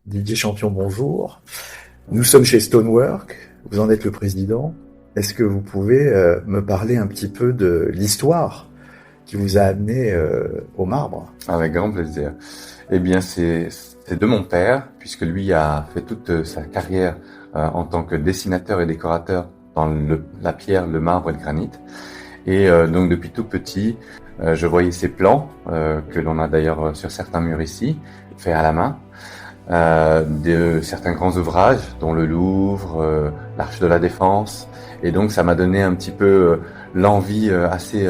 Didier Champion, bonjour. Nous sommes chez Stonework, vous en êtes le président. Est-ce que vous pouvez me parler un petit peu de l'histoire qui vous a amené au marbre? Avec grand plaisir. Eh bien, c'est de mon père, puisque lui a fait toute sa carrière en tant que dessinateur et décorateur dans la pierre, le marbre et le granit. Et donc, depuis tout petit, je voyais ses plans, que l'on a d'ailleurs sur certains murs ici, faits à la main, de certains grands ouvrages, dont le Louvre, l'Arche de la Défense. Et donc, ça m'a donné un petit peu l'envie assez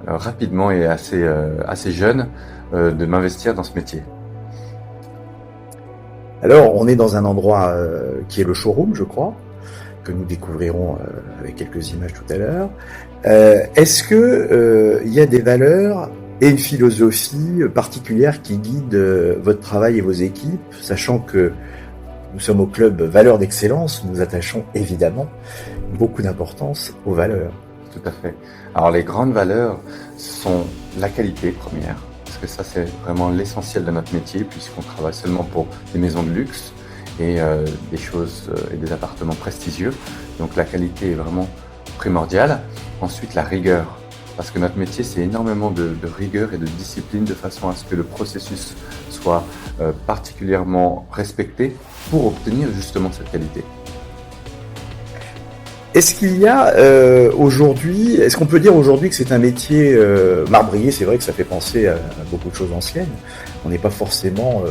rapidement et assez jeune de m'investir dans ce métier. Alors, on est dans un endroit qui est le showroom, je crois, que nous découvrirons avec quelques images tout à l'heure. Est-ce que il y a des valeurs et une philosophie particulière qui guide votre travail et vos équipes, sachant que nous sommes au club Valeurs d'Excellence, nous attachons évidemment beaucoup d'importance aux valeurs. Tout à fait. Alors les grandes valeurs sont la qualité première, parce que ça c'est vraiment l'essentiel de notre métier, puisqu'on travaille seulement pour des maisons de luxe et des choses et des appartements prestigieux. Donc la qualité est vraiment primordiale. Ensuite la rigueur, parce que notre métier c'est énormément de rigueur et de discipline, de façon à ce que le processus soit particulièrement respecté pour obtenir justement cette qualité. Est-ce qu'il y a aujourd'hui, est-ce qu'on peut dire aujourd'hui que c'est un métier marbrier? C'est vrai que ça fait penser à beaucoup de choses anciennes. On n'est pas forcément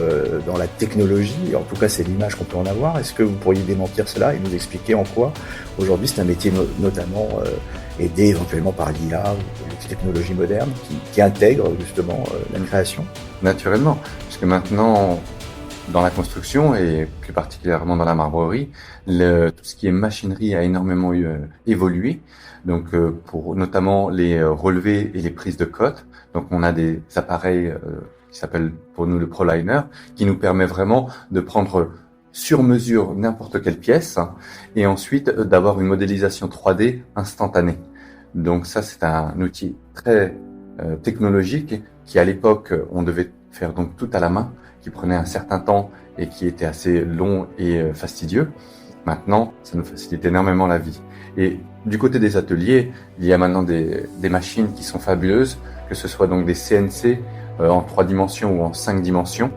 dans la technologie, en tout cas c'est l'image qu'on peut en avoir. Est-ce que vous pourriez démentir cela et nous expliquer en quoi aujourd'hui c'est un métier notamment aidé éventuellement par l'IA ou les technologies modernes qui intègrent justement la création? Naturellement, puisque maintenant, dans la construction et plus particulièrement dans la marbrerie, tout ce qui est machinerie a énormément évolué. Donc, pour notamment les relevés et les prises de cote. Donc, on a des appareils qui s'appellent pour nous le ProLiner, qui nous permet vraiment de prendre sur mesure n'importe quelle pièce et ensuite d'avoir une modélisation 3D instantanée. Donc, ça, c'est un outil très technologique qui, à l'époque, on devait faire donc tout à la main, qui prenait un certain temps et qui était assez long et fastidieux. Maintenant, ça nous facilite énormément la vie. Et du côté des ateliers, il y a maintenant des machines qui sont fabuleuses, que ce soit donc des CNC en 3 dimensions ou en 5 dimensions,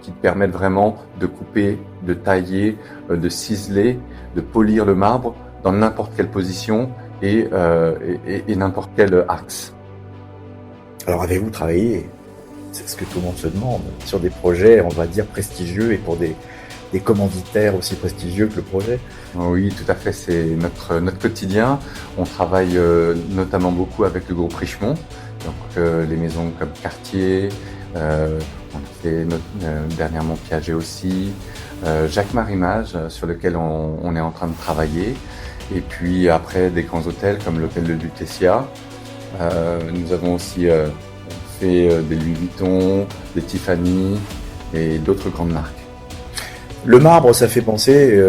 qui permettent vraiment de couper, de tailler, de ciseler, de polir le marbre dans n'importe quelle position et n'importe quel axe. Alors avez-vous travaillé, c'est ce que tout le monde se demande, sur des projets, on va dire, prestigieux et pour des commanditaires aussi prestigieux que le projet? Oui, tout à fait, c'est notre quotidien. On travaille notamment beaucoup avec le groupe Richemont, donc les maisons comme Cartier, on a fait dernièrement Piaget aussi, Jacques Marimage, sur lequel on est en train de travailler, et puis après des grands hôtels comme l'hôtel de Lutetia. Nous avons aussi fait des Louis Vuitton, des Tiffany et d'autres grandes marques. Le marbre, ça fait penser,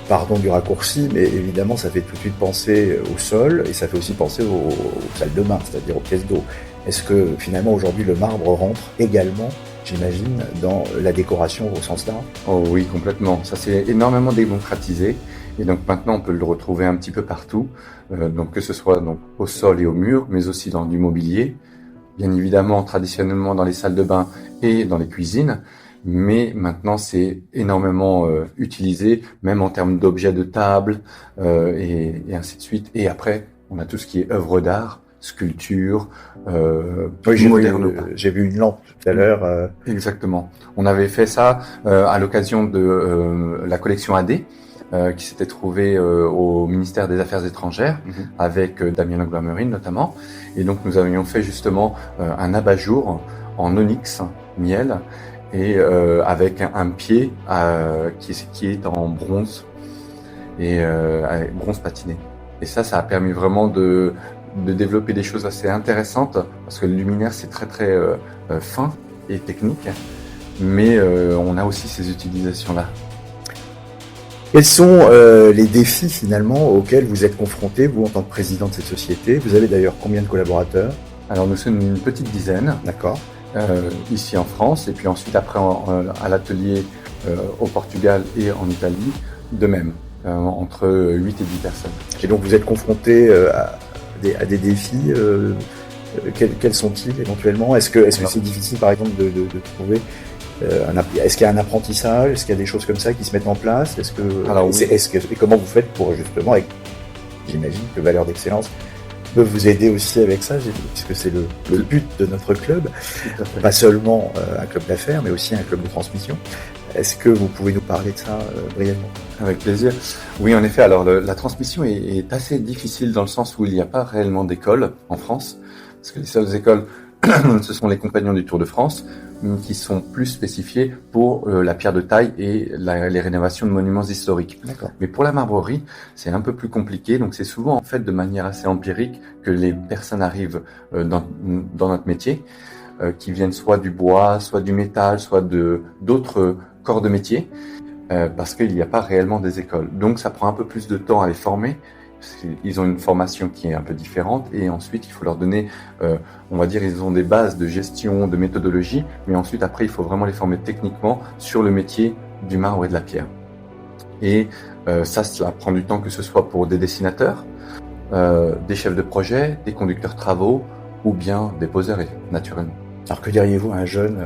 pardon du raccourci, mais évidemment ça fait tout de suite penser au sol et ça fait aussi penser aux salles de bain, c'est-à-dire aux pièces d'eau. Est-ce que finalement aujourd'hui le marbre rentre également, j'imagine, dans la décoration au sens large? Oh oui, complètement. Ça s'est énormément démocratisé et donc maintenant on peut le retrouver un petit peu partout, donc que ce soit donc au sol et au mur, mais aussi dans du mobilier, bien évidemment traditionnellement dans les salles de bain et dans les cuisines. Mais maintenant, c'est énormément utilisé, même en termes d'objets de table et ainsi de suite. Et après, on a tout ce qui est œuvre d'art, sculpture, oui, j'ai vu une lampe tout à l'heure. Exactement. On avait fait ça à l'occasion de la collection AD, qui s'était trouvée au ministère des Affaires étrangères, avec Damien Langlois-Meurine notamment. Et donc, nous avions fait justement un abat-jour en onyx, miel, et avec un pied qui est en bronze et avec bronze patiné. Et ça a permis vraiment de développer des choses assez intéressantes, parce que le luminaire c'est très très fin et technique, mais on a aussi ces utilisations-là. Quels sont les défis finalement auxquels vous êtes confrontés, vous en tant que président de cette société? Vous avez d'ailleurs combien de collaborateurs? Alors nous sommes une petite dizaine. D'accord. Ici en France, et puis ensuite après à l'atelier au Portugal et en Italie, de même, entre 8 et 10 personnes. Et donc vous êtes confronté à des défis. Quels sont-ils éventuellement? Est-ce que c'est difficile par exemple de trouver est-ce qu'il y a un apprentissage? Est-ce qu'il y a des choses comme ça qui se mettent en place? Alors, oui. Et comment vous faites pour justement, j'imagine que Valeurs d'Excellence peut vous aider aussi avec ça, puisque c'est le but de notre club, pas seulement un club d'affaires, mais aussi un club de transmission. Est-ce que vous pouvez nous parler de ça brièvement? Avec plaisir. Oui, en effet. Alors, la transmission est assez difficile dans le sens où il n'y a pas réellement d'école en France, parce que les seules écoles, ce sont les Compagnons du Tour de France, qui sont plus spécifiés pour la pierre de taille et les rénovations de monuments historiques. D'accord. Mais pour la marbrerie, c'est un peu plus compliqué. Donc, c'est souvent en fait de manière assez empirique que les personnes arrivent dans notre métier, qui viennent soit du bois, soit du métal, soit d'autres corps de métier. Parce qu'il n'y a pas réellement des écoles. Donc ça prend un peu plus de temps à les former, parce qu'ils ont une formation qui est un peu différente, et ensuite il faut leur donner, on va dire, ils ont des bases de gestion, de méthodologie, mais ensuite après il faut vraiment les former techniquement sur le métier du marbre et de la pierre. Et ça prend du temps, que ce soit pour des dessinateurs, des chefs de projet, des conducteurs travaux, ou bien des poseurs, naturellement. Alors que diriez-vous à un jeune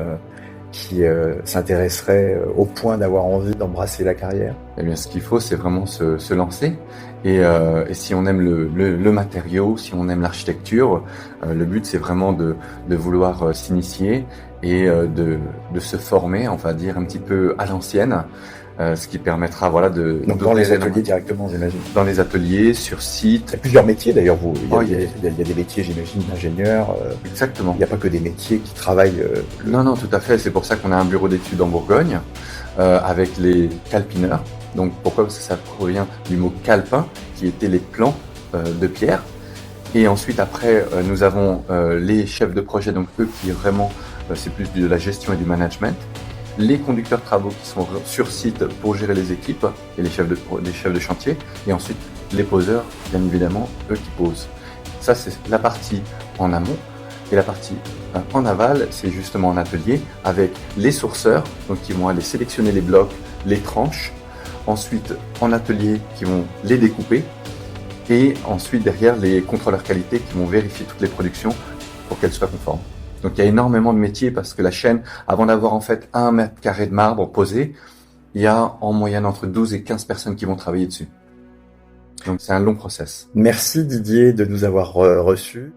qui s'intéresserait au point d'avoir envie d'embrasser la carrière? Eh bien, ce qu'il faut, c'est vraiment se lancer. Et si on aime le matériau, si on aime l'architecture, le but, c'est vraiment de vouloir s'initier et de se former, on va dire, un petit peu à l'ancienne, ce qui permettra, voilà, Donc dans les ateliers directement, j'imagine. Dans les ateliers, sur site. Il y a plusieurs métiers d'ailleurs. Il y a des métiers, j'imagine, d'ingénieurs. Exactement. Il n'y a pas que des métiers qui travaillent. Non, tout à fait. C'est pour ça qu'on a un bureau d'études en Bourgogne avec les calpineurs. Donc pourquoi? Parce que ça provient du mot calpin, qui étaient les plans de pierre. Et ensuite, après, nous avons les chefs de projet, donc eux qui vraiment, c'est plus de la gestion et du management. Les conducteurs travaux qui sont sur site pour gérer les équipes et les chefs de chantier. Et ensuite, les poseurs, bien évidemment, eux qui posent. Ça, c'est la partie en amont. Et la partie en aval, c'est justement en atelier avec les sourceurs, donc qui vont aller sélectionner les blocs, les tranches. Ensuite, en atelier, qui vont les découper. Et ensuite, derrière, les contrôleurs qualité qui vont vérifier toutes les productions pour qu'elles soient conformes. Donc, il y a énormément de métiers parce que la chaîne, avant d'avoir en fait 1 mètre carré de marbre posé, il y a en moyenne entre 12 et 15 personnes qui vont travailler dessus. Donc, c'est un long process. Merci Didier de nous avoir reçus.